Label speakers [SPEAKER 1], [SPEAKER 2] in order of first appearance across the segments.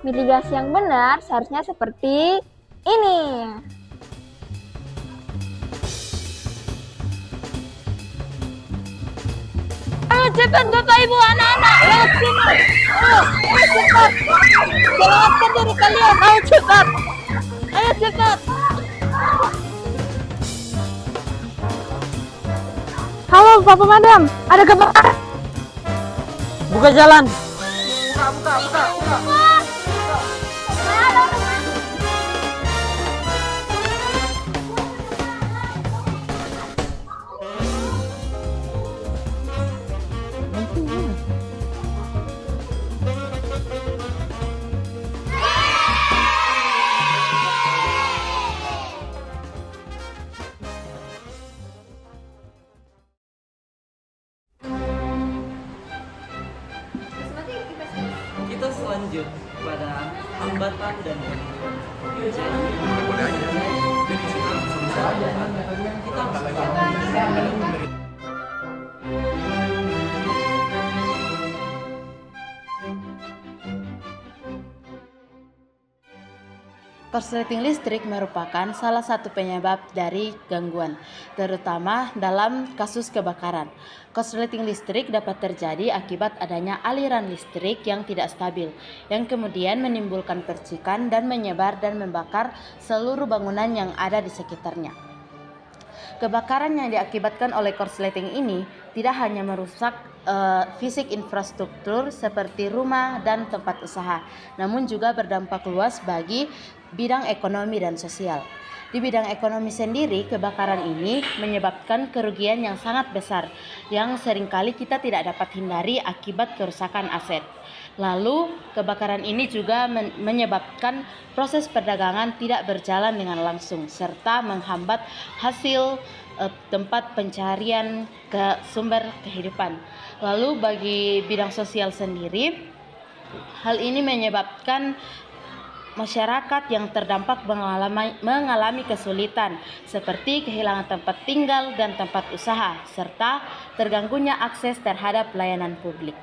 [SPEAKER 1] Mitigasi yang benar seharusnya seperti ini. Ayo cepat Bapak Ibu anak-anak, lewat sini. Ayo cepat. Selamatkan diri kalian. Ayo cepat. Ayo cepat. Halo Bapak Madam, ada kebakaran.
[SPEAKER 2] Buka jalan.
[SPEAKER 3] Kita selanjut pada hambatan dan gangguan. Kita
[SPEAKER 4] Korsleting listrik merupakan salah satu penyebab dari gangguan, terutama dalam kasus kebakaran. Korsleting listrik dapat terjadi akibat adanya aliran listrik yang tidak stabil, yang kemudian menimbulkan percikan dan menyebar dan membakar seluruh bangunan yang ada di sekitarnya. Kebakaran yang diakibatkan oleh korsleting ini tidak hanya merusak fisik infrastruktur seperti rumah dan tempat usaha, namun juga berdampak luas bagi bidang ekonomi dan sosial. Di bidang ekonomi sendiri, kebakaran ini menyebabkan kerugian yang sangat besar yang seringkali kita tidak dapat hindari akibat kerusakan aset. Lalu, kebakaran ini juga menyebabkan proses perdagangan tidak berjalan dengan langsung serta menghambat hasil tempat pencarian ke sumber kehidupan. Lalu bagi bidang sosial sendiri, hal ini menyebabkan masyarakat yang terdampak mengalami kesulitan seperti kehilangan tempat tinggal dan tempat usaha serta terganggunya akses terhadap layanan publik.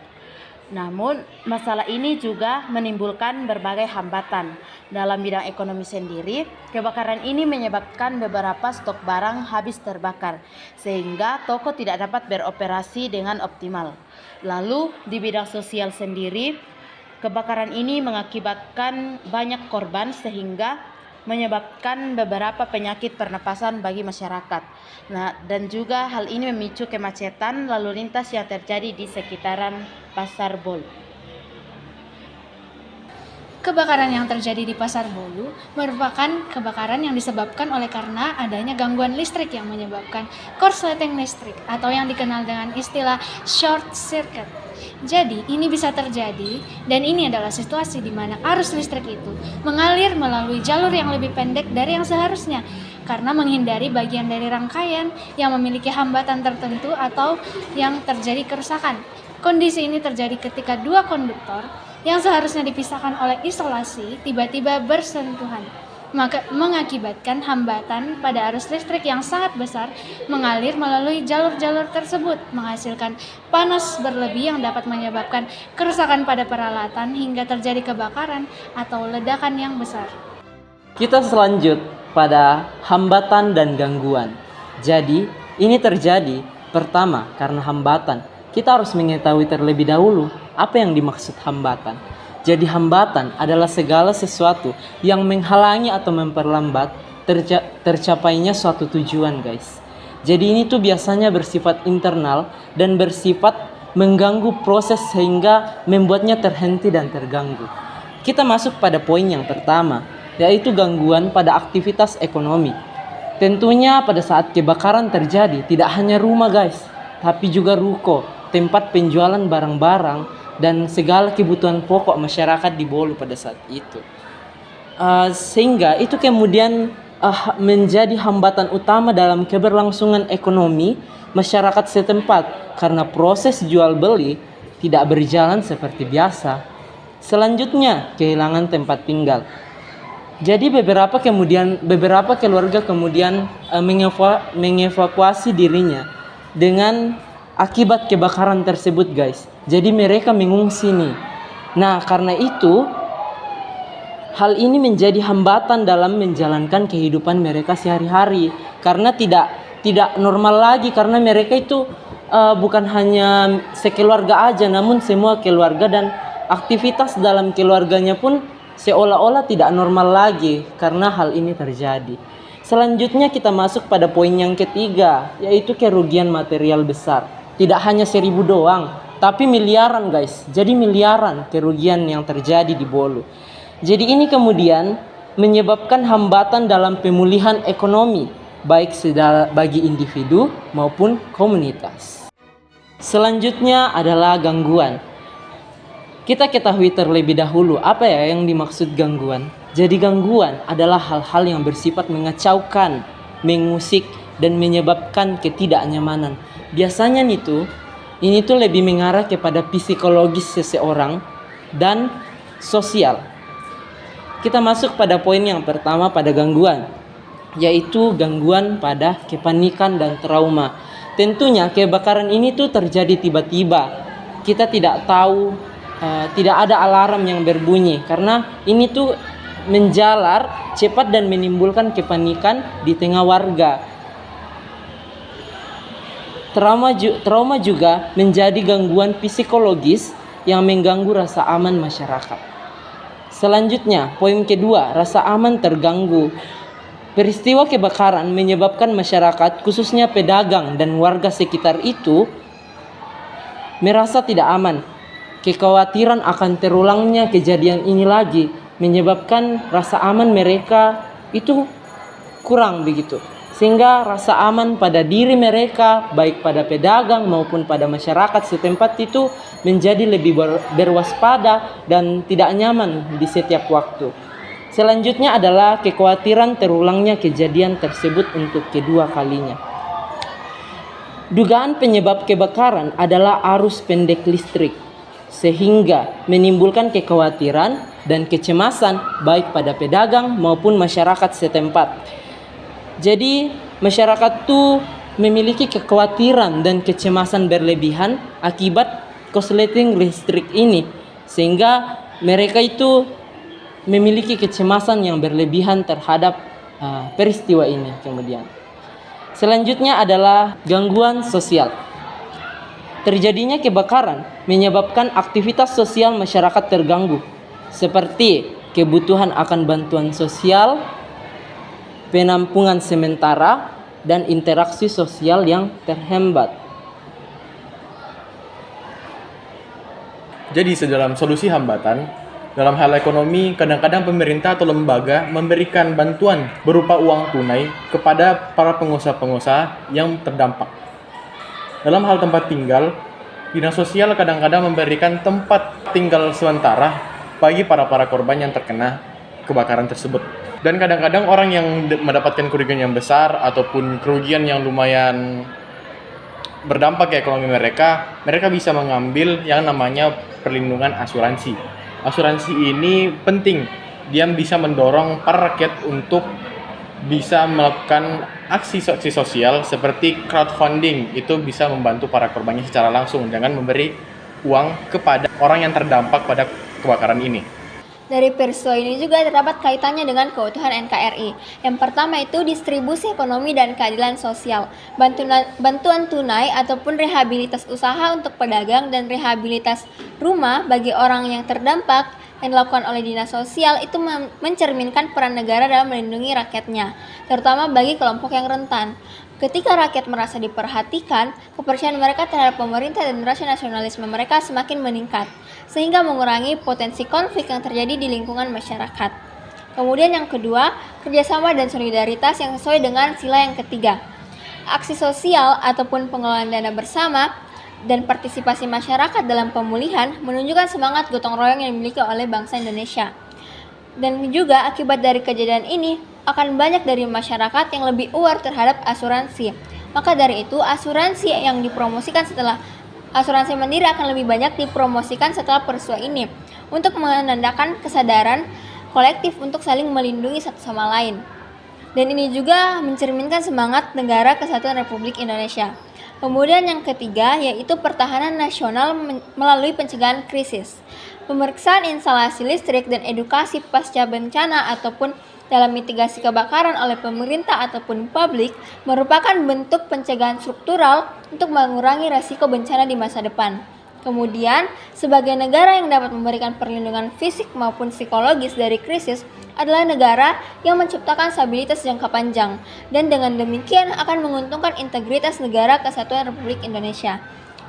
[SPEAKER 4] Namun, masalah ini juga menimbulkan berbagai hambatan. Dalam bidang ekonomi sendiri, kebakaran ini menyebabkan beberapa stok barang habis terbakar, sehingga toko tidak dapat beroperasi dengan optimal. Lalu, di bidang sosial sendiri, kebakaran ini mengakibatkan banyak korban sehingga menyebabkan beberapa penyakit pernapasan bagi masyarakat. Nah, dan juga hal ini memicu kemacetan lalu lintas yang terjadi di sekitaran Pasar Bolu.
[SPEAKER 5] Kebakaran yang terjadi di Pasar Bolu merupakan kebakaran yang disebabkan oleh karena adanya gangguan listrik yang menyebabkan korsleting listrik atau yang dikenal dengan istilah short circuit. Jadi, ini bisa terjadi dan ini adalah situasi di mana arus listrik itu mengalir melalui jalur yang lebih pendek dari yang seharusnya karena menghindari bagian dari rangkaian yang memiliki hambatan tertentu atau yang terjadi kerusakan. Kondisi ini terjadi ketika dua konduktor yang seharusnya dipisahkan oleh isolasi tiba-tiba bersentuhan, maka mengakibatkan hambatan pada arus listrik yang sangat besar mengalir melalui jalur-jalur tersebut, menghasilkan panas berlebih yang dapat menyebabkan kerusakan pada peralatan hingga terjadi kebakaran atau ledakan yang besar.
[SPEAKER 3] Kita selanjut pada hambatan dan gangguan. Jadi, ini terjadi pertama karena hambatan. Kita harus mengetahui terlebih dahulu apa yang dimaksud hambatan. Jadi hambatan adalah segala sesuatu yang menghalangi atau memperlambat tercapainya suatu tujuan, guys. Jadi ini tuh biasanya bersifat internal dan bersifat mengganggu proses sehingga membuatnya terhenti dan terganggu. Kita masuk pada poin yang pertama, yaitu gangguan pada aktivitas ekonomi. Tentunya pada saat kebakaran terjadi tidak hanya rumah, guys, tapi juga ruko, tempat penjualan barang-barang dan segala kebutuhan pokok masyarakat di Bolu pada saat itu. Sehingga itu kemudian menjadi hambatan utama dalam keberlangsungan ekonomi masyarakat setempat karena proses jual beli tidak berjalan seperti biasa. Selanjutnya, kehilangan tempat tinggal. Jadi beberapa keluarga kemudian mengevakuasi dirinya dengan akibat kebakaran tersebut, guys. Jadi mereka mengungsi nih. Nah, karena itu Hal ini menjadi hambatan dalam menjalankan kehidupan mereka sehari-hari karena tidak normal lagi, karena mereka itu bukan hanya sekeluarga aja, namun semua keluarga dan aktivitas dalam keluarganya pun seolah-olah tidak normal lagi karena hal ini terjadi. Selanjutnya kita masuk pada poin yang ketiga, yaitu kerugian material besar. Tidak hanya 1.000 doang, tapi miliaran guys. Jadi miliaran kerugian yang terjadi di Bolu. Jadi ini kemudian menyebabkan hambatan dalam pemulihan ekonomi, baik bagi individu maupun komunitas. Selanjutnya adalah gangguan. Kita ketahui terlebih dahulu apa ya yang dimaksud gangguan. Jadi gangguan adalah hal-hal yang bersifat mengacaukan, mengusik, dan menyebabkan ketidaknyamanan. Biasanya ini tuh lebih mengarah kepada psikologis seseorang dan sosial. Kita masuk pada poin yang pertama pada gangguan, yaitu gangguan pada kepanikan dan trauma. Tentunya kebakaran ini tuh terjadi tiba-tiba. Kita tidak tahu, tidak ada alarm yang berbunyi karena ini tuh menjalar cepat dan menimbulkan kepanikan di tengah warga. Trauma juga menjadi gangguan psikologis yang mengganggu rasa aman masyarakat. Selanjutnya, poin kedua, rasa aman terganggu. Peristiwa kebakaran menyebabkan masyarakat, khususnya pedagang dan warga sekitar itu, merasa tidak aman. Kekhawatiran akan terulangnya kejadian ini lagi menyebabkan rasa aman mereka itu kurang begitu. Sehingga rasa aman pada diri mereka, baik pada pedagang maupun pada masyarakat setempat itu menjadi lebih berwaspada dan tidak nyaman di setiap waktu. Selanjutnya adalah kekhawatiran terulangnya kejadian tersebut untuk kedua kalinya. Dugaan penyebab kebakaran adalah arus pendek listrik, sehingga menimbulkan kekhawatiran dan kecemasan baik pada pedagang maupun masyarakat setempat. Jadi masyarakat tuh memiliki kekhawatiran dan kecemasan berlebihan akibat korsleting listrik ini, sehingga mereka itu memiliki kecemasan yang berlebihan terhadap peristiwa ini. Kemudian selanjutnya adalah gangguan sosial. Terjadinya kebakaran menyebabkan aktivitas sosial masyarakat terganggu, seperti kebutuhan akan bantuan sosial, penampungan sementara, dan interaksi sosial yang terhambat.
[SPEAKER 6] Jadi sedalam solusi hambatan, dalam hal ekonomi, kadang-kadang pemerintah atau lembaga memberikan bantuan berupa uang tunai kepada para pengusaha-pengusaha yang terdampak. Dalam hal tempat tinggal, dinas sosial kadang-kadang memberikan tempat tinggal sementara bagi para korban yang terkena kebakaran tersebut. Dan kadang-kadang orang yang mendapatkan kerugian yang besar ataupun kerugian yang lumayan berdampak ke ekonomi mereka bisa mengambil yang namanya perlindungan asuransi. Asuransi ini penting, dia bisa mendorong para rakyat untuk bisa melakukan aksi sosial seperti crowdfunding. Itu bisa membantu para korbannya secara langsung dengan memberi uang kepada orang yang terdampak pada kebakaran ini.
[SPEAKER 7] Dari peristiwa ini juga terdapat kaitannya dengan keutuhan NKRI. Yang pertama itu distribusi ekonomi dan keadilan sosial. Bantuan tunai ataupun rehabilitas usaha untuk pedagang dan rehabilitas rumah bagi orang yang terdampak yang dilakukan oleh dinas sosial itu mencerminkan peran negara dalam melindungi rakyatnya, terutama bagi kelompok yang rentan. Ketika rakyat merasa diperhatikan, kepercayaan mereka terhadap pemerintah dan rasa nasionalisme mereka semakin meningkat, sehingga mengurangi potensi konflik yang terjadi di lingkungan masyarakat. Kemudian yang kedua, kerjasama dan solidaritas yang sesuai dengan sila yang ketiga. Aksi sosial ataupun pengelolaan dana bersama dan partisipasi masyarakat dalam pemulihan menunjukkan semangat gotong royong yang dimiliki oleh bangsa Indonesia. Dan juga akibat dari kejadian ini, akan banyak dari masyarakat yang lebih aware terhadap asuransi. Maka dari itu, asuransi mandiri akan lebih banyak dipromosikan setelah peristiwa ini untuk menandakan kesadaran kolektif untuk saling melindungi satu sama lain. Dan ini juga mencerminkan semangat negara kesatuan Republik Indonesia. Kemudian yang ketiga yaitu pertahanan nasional melalui pencegahan krisis. Pemeriksaan instalasi listrik dan edukasi pasca bencana ataupun dalam mitigasi kebakaran oleh pemerintah ataupun publik merupakan bentuk pencegahan struktural untuk mengurangi risiko bencana di masa depan. Kemudian, sebagai negara yang dapat memberikan perlindungan fisik maupun psikologis dari krisis adalah negara yang menciptakan stabilitas jangka panjang dan dengan demikian akan menguntungkan integritas negara kesatuan Republik Indonesia.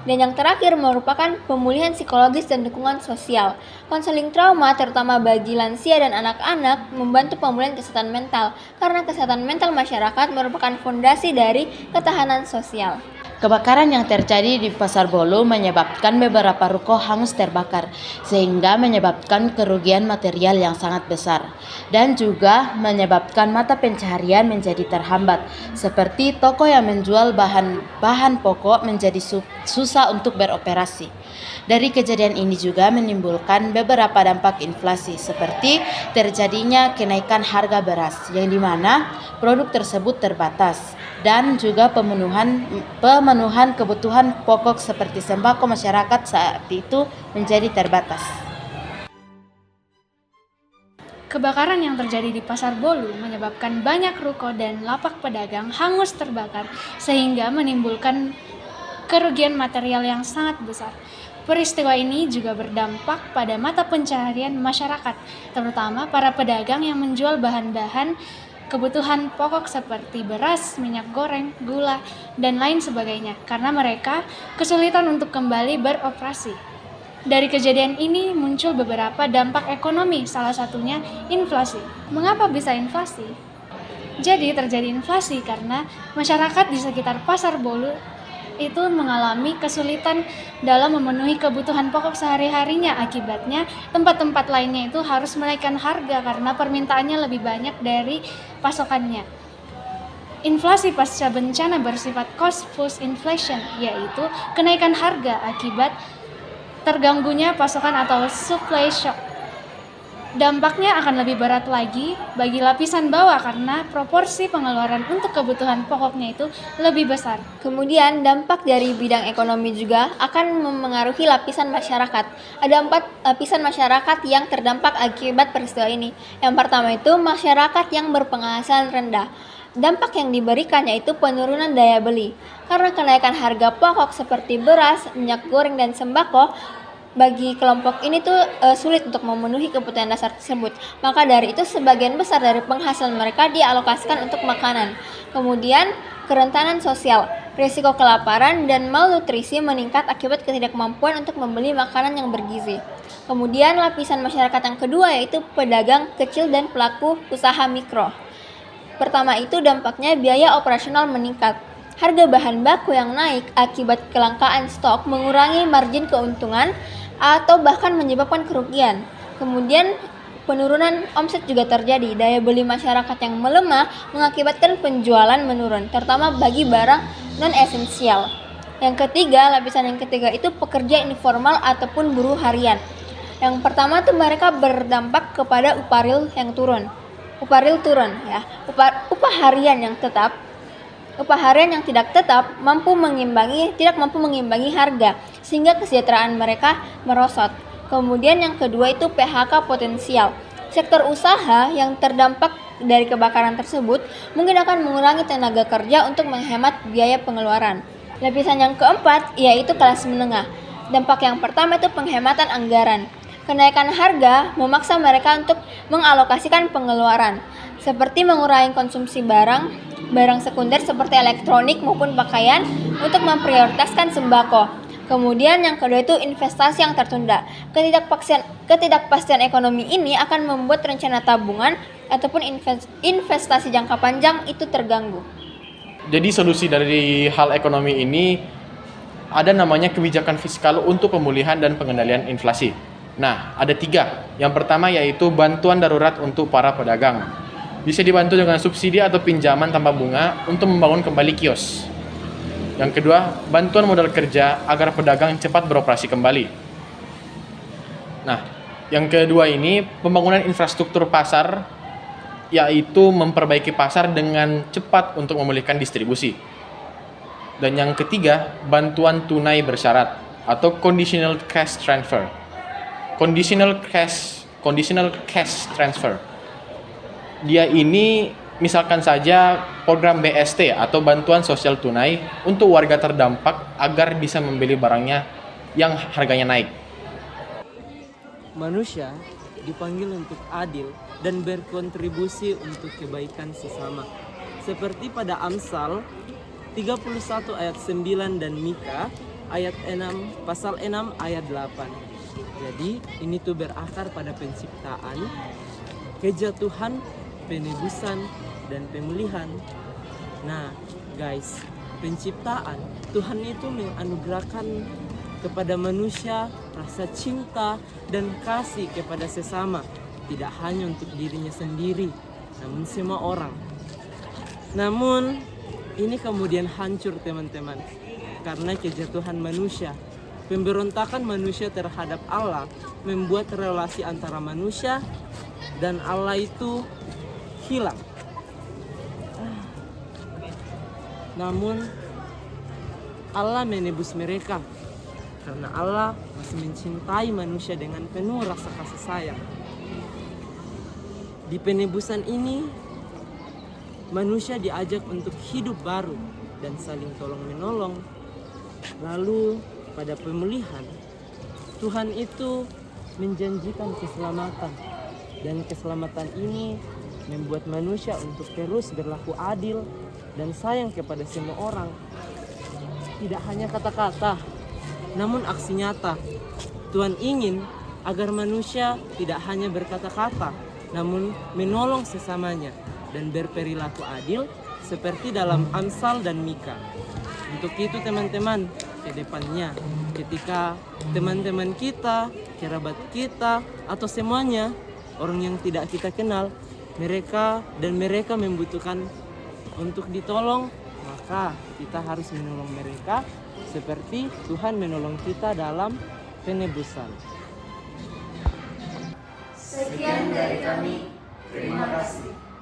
[SPEAKER 7] Dan yang terakhir merupakan pemulihan psikologis dan dukungan sosial. Konseling trauma terutama bagi lansia dan anak-anak membantu pemulihan kesehatan mental karena kesehatan mental masyarakat merupakan fondasi dari ketahanan sosial.
[SPEAKER 4] Kebakaran yang terjadi di Pasar Bolu menyebabkan beberapa ruko hangus terbakar, sehingga menyebabkan kerugian material yang sangat besar, dan juga menyebabkan mata pencaharian menjadi terhambat, seperti toko yang menjual bahan pokok menjadi susah untuk beroperasi. Dari kejadian ini juga menimbulkan beberapa dampak inflasi, seperti terjadinya kenaikan harga beras, yang dimana produk tersebut terbatas, dan juga pemenuhan kebutuhan pokok seperti sembako masyarakat saat itu menjadi terbatas.
[SPEAKER 5] Kebakaran yang terjadi di Pasar Bolu menyebabkan banyak ruko dan lapak pedagang hangus terbakar sehingga menimbulkan kerugian material yang sangat besar. Peristiwa ini juga berdampak pada mata pencaharian masyarakat, terutama para pedagang yang menjual bahan-bahan kebutuhan pokok seperti beras, minyak goreng, gula, dan lain sebagainya, karena mereka kesulitan untuk kembali beroperasi. Dari kejadian ini muncul beberapa dampak ekonomi, salah satunya inflasi. Mengapa bisa inflasi? Jadi terjadi inflasi karena masyarakat di sekitar Pasar Bolu itu mengalami kesulitan dalam memenuhi kebutuhan pokok sehari-harinya. Akibatnya tempat-tempat lainnya itu harus menaikkan harga karena permintaannya lebih banyak dari pasokannya. Inflasi pasca bencana bersifat cost push inflation, yaitu kenaikan harga akibat terganggunya pasokan atau supply shock. Dampaknya akan lebih berat lagi bagi lapisan bawah karena proporsi pengeluaran untuk kebutuhan pokoknya itu lebih besar.
[SPEAKER 7] Kemudian dampak dari bidang ekonomi juga akan memengaruhi lapisan masyarakat. Ada 4 lapisan masyarakat yang terdampak akibat peristiwa ini. Yang pertama itu masyarakat yang berpenghasilan rendah. Dampak yang diberikan yaitu penurunan daya beli. Karena kenaikan harga pokok seperti beras, minyak goreng, dan sembako, bagi kelompok ini tuh sulit untuk memenuhi kebutuhan dasar tersebut. Maka dari itu sebagian besar dari penghasilan mereka dialokasikan untuk makanan. Kemudian kerentanan sosial, risiko kelaparan dan malnutrisi meningkat akibat ketidakmampuan untuk membeli makanan yang bergizi. Kemudian lapisan masyarakat yang kedua yaitu pedagang kecil dan pelaku usaha mikro. Pertama itu dampaknya biaya operasional meningkat. Harga bahan baku yang naik akibat kelangkaan stok mengurangi margin keuntungan atau bahkan menyebabkan kerugian. Kemudian penurunan omset juga terjadi. Daya beli masyarakat yang melemah mengakibatkan penjualan menurun, terutama bagi barang non-esensial. Lapisan yang ketiga itu pekerja informal ataupun buruh harian. Yang pertama tuh mereka berdampak kepada upah real yang turun. Upah real turun ya. Upah harian yang tidak tetap tidak mampu mengimbangi harga sehingga kesejahteraan mereka merosot. Kemudian yang kedua itu PHK potensial. Sektor usaha yang terdampak dari kebakaran tersebut mungkin akan mengurangi tenaga kerja untuk menghemat biaya pengeluaran. Lapisan yang keempat yaitu kelas menengah. Dampak yang pertama itu penghematan anggaran. Kenaikan harga memaksa mereka untuk mengalokasikan pengeluaran, seperti mengurangi konsumsi barang sekunder seperti elektronik maupun pakaian untuk memprioritaskan sembako. Kemudian yang kedua itu investasi yang tertunda. Ketidakpastian ekonomi ini akan membuat rencana tabungan ataupun investasi jangka panjang itu terganggu.
[SPEAKER 6] Jadi solusi dari hal ekonomi ini ada namanya kebijakan fiskal untuk pemulihan dan pengendalian inflasi. Nah, ada 3. Yang pertama yaitu bantuan darurat untuk para pedagang. Bisa dibantu dengan subsidi atau pinjaman tanpa bunga untuk membangun kembali kios. Yang kedua, bantuan modal kerja agar pedagang cepat beroperasi kembali. Nah, yang kedua ini pembangunan infrastruktur pasar, yaitu memperbaiki pasar dengan cepat untuk memulihkan distribusi. Dan yang ketiga, bantuan tunai bersyarat atau conditional cash transfer. Conditional cash transfer. Dia ini misalkan saja program BST atau bantuan sosial tunai untuk warga terdampak agar bisa membeli barangnya yang harganya naik.
[SPEAKER 3] Manusia dipanggil untuk adil dan berkontribusi untuk kebaikan sesama. Seperti pada Amsal 31 ayat 9 dan Mika ayat 6 pasal 6 ayat 8. Jadi ini tuh berakar pada penciptaan, kejatuhan, penebusan, dan pemulihan. Nah, guys, penciptaan Tuhan itu menganugerahkan kepada manusia rasa cinta dan kasih kepada sesama, tidak hanya untuk dirinya sendiri, namun semua orang. Namun, ini kemudian hancur teman-teman, karena kejatuhan manusia. Pemberontakan manusia terhadap Allah membuat relasi antara manusia dan Allah itu hilang. Namun Allah menebus mereka karena Allah masih mencintai manusia dengan penuh rasa kasih sayang. Di penebusan ini manusia diajak untuk hidup baru dan saling tolong-menolong. Lalu pada pemulihan, Tuhan itu menjanjikan keselamatan. Dan keselamatan ini membuat manusia untuk terus berlaku adil dan sayang kepada semua orang. Tidak hanya kata-kata, namun aksi nyata. Tuhan ingin agar manusia tidak hanya berkata-kata, namun menolong sesamanya dan berperilaku adil seperti dalam Amsal dan Mika. Untuk itu teman-teman, ke depannya ketika teman-teman kita, kerabat kita, atau semuanya orang yang tidak kita kenal, mereka membutuhkan untuk ditolong, maka kita harus menolong mereka seperti Tuhan menolong kita dalam penebusan.
[SPEAKER 8] Sekian dari kami. Terima kasih.